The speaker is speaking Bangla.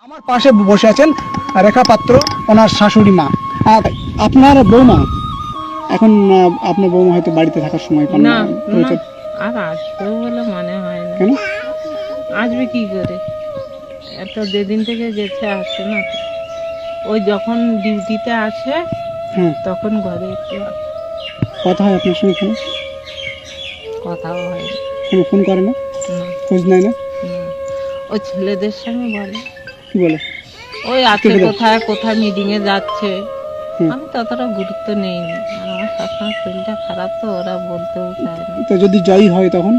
আমার পাশে বসে আছেন রেখা পাত্র, ওনার শাশুড়ি মা। আপনার বৌমা এখন, আপনার বৌমা হয়তো বাড়িতে থাকার সময় পান না হয়তো। আর আসবে বলে মনে হয় না। কেন? আসবে কি করে? এত যেদিন থেকে গেছে আসে না তো। ওই যখন ডিউটিতে আসে হ্যাঁ, তখন ঘরে একটু আসে। কথা হয় আপনার সঙ্গে? কেন কথাও হয় না। কোনো ফোন করে না, না, খোঁজ নেয় না? না। ওই ছেলেদের সঙ্গে বলে কি বলে? ওই আছে ছেলেদের? কোথায় কোথায় মিটিং এ যাচ্ছে। হুম। আমি ততটা গুরুত্ব নেইনি, আর আমার সবসময় শরীরটা খারাপ তো ওরা বলতেও চায় না। তো যদি জয়ী হয় তখন?